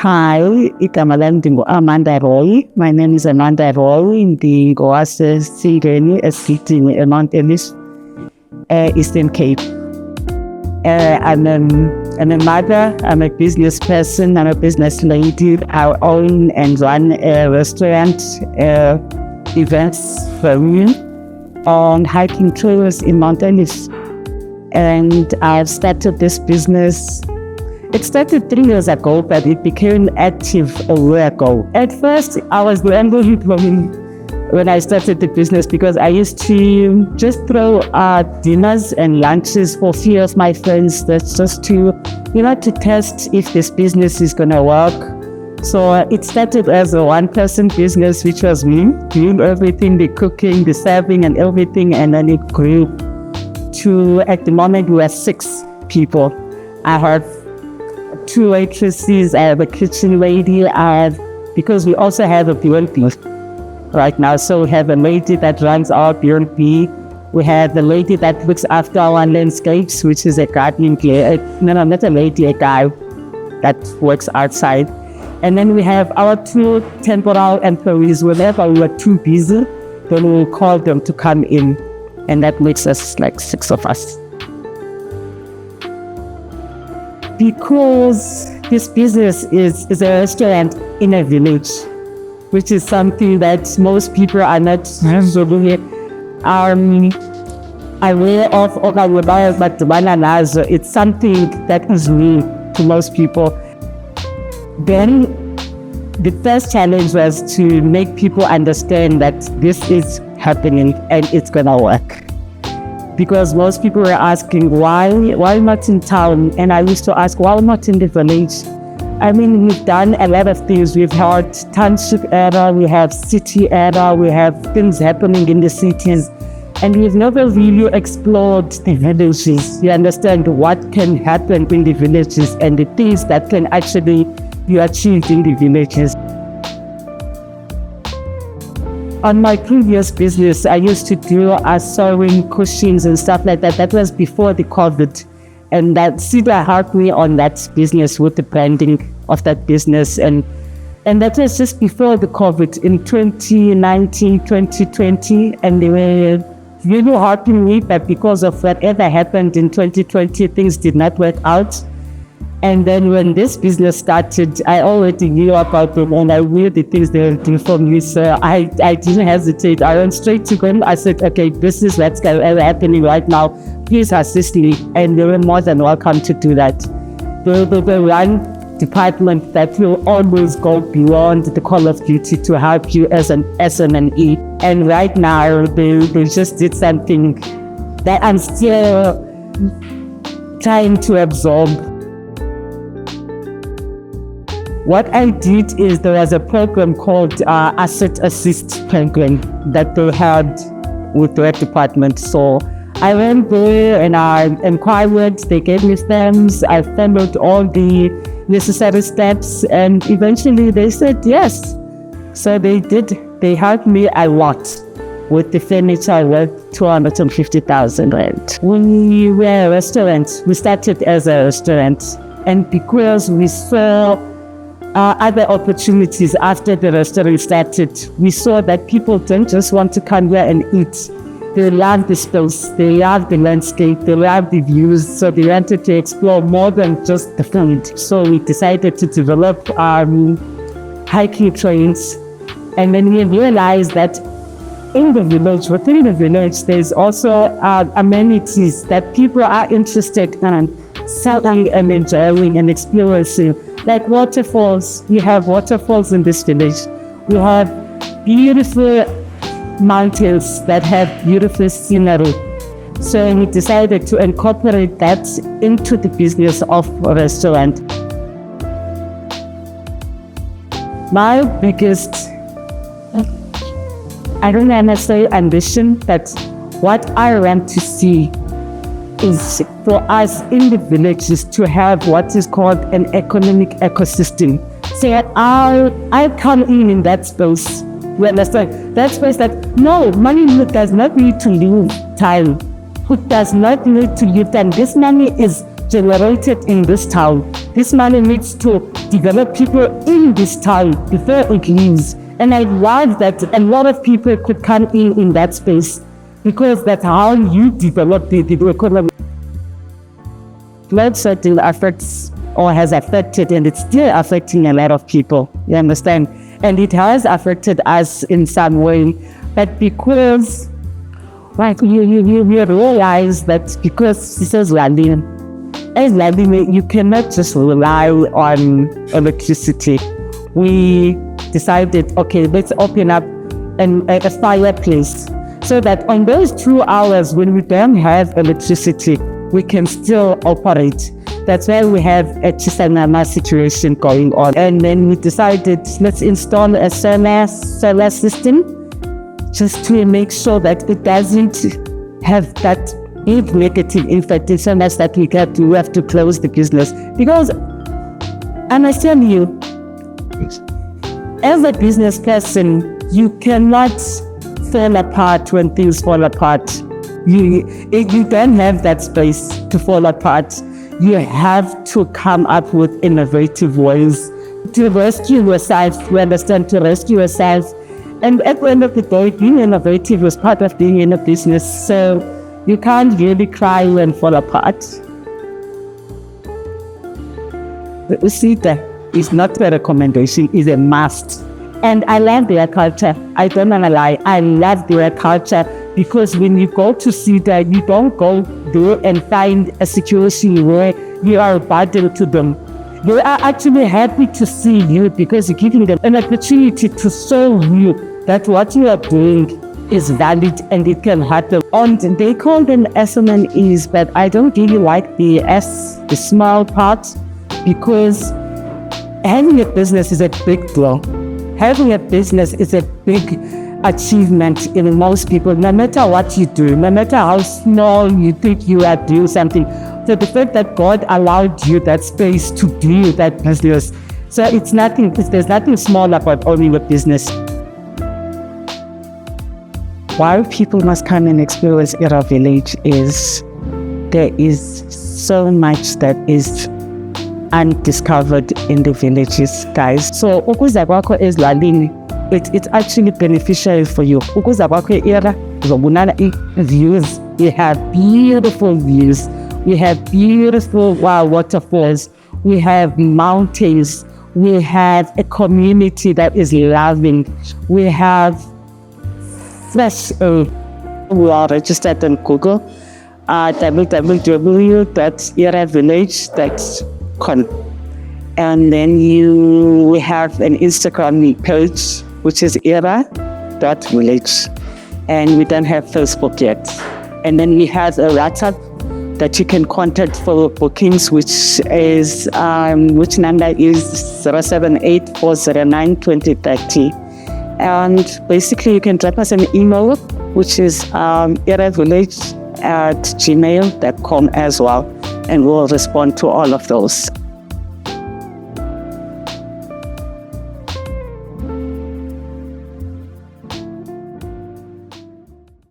Hi, igama lami ndingu-Amanda Rooi. My name is Amanda Rooi. Ndingowasesingeni esigidini eMount Ellis, Eastern Cape. I'm a mother, I'm a business person, I'm a business lady. I own and run a restaurant, events for Rooi on hiking trails in Mount Ellis. And I've started this business. It started 3 years ago, but it became active a year ago. At first, I was angry when I started the business because I used to just throw dinners and lunches for a few of my friends. That's just to test if this business is going to work. So it started as a one-person business, which was me doing everything, the cooking, the serving and everything. And then it grew to, at the moment, we were 6 people. I have 2 waitresses, I have a kitchen lady, because we also have a B&B right now. So we have a lady that runs our B&B. We have the lady that looks after our landscapes, which is a gardening player. No, not a lady, a guy that works outside. And then we have our 2 temporal employees. Whenever we are too busy, then we'll call them to come in. And that makes us like 6 of us. Because this business is a restaurant in a village, which is something that most people are not really aware of or aware of, but it's something that is new to most people. Then the first challenge was to make people understand that this is happening and it's gonna work. Because most people were asking, why not in town? And I used to ask, why not in the village? I mean, we've done a lot of things. We've had township era, we have city era, we have things happening in the cities. And we've never really explored the villages. You understand what can happen in the villages and the things that can actually be achieved in the villages. On my previous business, I used to do sewing cushions and stuff like that. That was before the COVID. And that Seda helped me on that business with the branding of that business. And that was just before the COVID in 2019, 2020. And they were really helping me, but because of whatever happened in 2020, things did not work out. And then when this business started, I already knew about them and I knew the things they were doing for me. So I didn't hesitate. I went straight to them. I said, okay, this is what's happening right now. Please assist me. And they were more than welcome to do that. They one department that will always go beyond the call of duty to help you as an SME. And right now, they just did something that I'm still trying to absorb. What I did is there was a program called Asset Assist Program that they had with their department. So I went there and I inquired, they gave me stamps, I followed all the necessary steps and eventually they said yes. So they did, they helped me a lot with the furniture worth 250,000 rand. We were a restaurant, we started as a restaurant and because we saw other opportunities after the restaurant started. We saw that people don't just want to come here and eat. They love the space, they love the landscape, they love the views, so they wanted to explore more than just the food. So we decided to develop hiking trails. And then we realized that in the village, within the village, there's also amenities that people are interested in selling and enjoying and experiencing. Like waterfalls, we have waterfalls in this village. We have beautiful mountains that have beautiful scenery. So we decided to incorporate that into the business of a restaurant. My biggest, I don't want to say ambition, but what I want to see is for us in the villages to have what is called an economic ecosystem. So I come in that space. We understand that space that no, money does not need to leave time. It does not need to leave time. This money is generated in this town. This money needs to develop people in this town before it leaves. And I love that a lot of people could come in that space, because that's how you develop the economy. Flood certainly affects or has affected, and it's still affecting a lot of people, you understand? And it has affected us in some way, but because like you realize that because this is Lalin, as Lalin, you cannot just rely on electricity. We decided, okay, let's open up a fireplace so that on those 2 hours when we don't have electricity, we can still operate. That's why we have a Chisanama situation going on. And then we decided, let's install a solar system just to make sure that it doesn't have that big negative effect so much that we have to close the business. Because I must tell you, as a business person, you cannot fall apart when things fall apart. You don't have that space to fall apart. You have to come up with innovative ways to rescue yourself, to rescue yourself. And at the end of the day, being innovative is part of being in a business. So you can't really cry when fall apart. The Seda is not a recommendation, it's a must. And I love their culture. I don't want to lie. I love their culture, because when you go to Seda, you don't go there and find a situation where you are a burden to them. They are actually happy to see you because you're giving them an opportunity to show you that what you are doing is valid and it can happen. And they call them MSMEs, but I don't really like the small part, because having a business is a big deal. Having a business is a big achievement in most people, no matter what you do, no matter how small you think you are doing something. So the fact that God allowed you that space to do that business, so there's nothing small about owning a business. Why people must come and experience Eraa Village is there is so much that is undiscovered in the villages, guys. So ukuza kwakho ezilalini, it's actually beneficial for you. Ukuza kwakho Eraa, uzobona views. We have beautiful views. We have beautiful waterfalls. We have mountains. We have a community that is loving. We have fresh earth. We are registered on Google, www.eraavillage.com. And then we have an Instagram page, which is Eraa.village. And we don't have Facebook yet. And then we have a WhatsApp that you can contact for bookings, which number is 078-409-2030. And basically you can drop us an email, which is eraavillage@gmail.com as well. And we'll respond to all of those.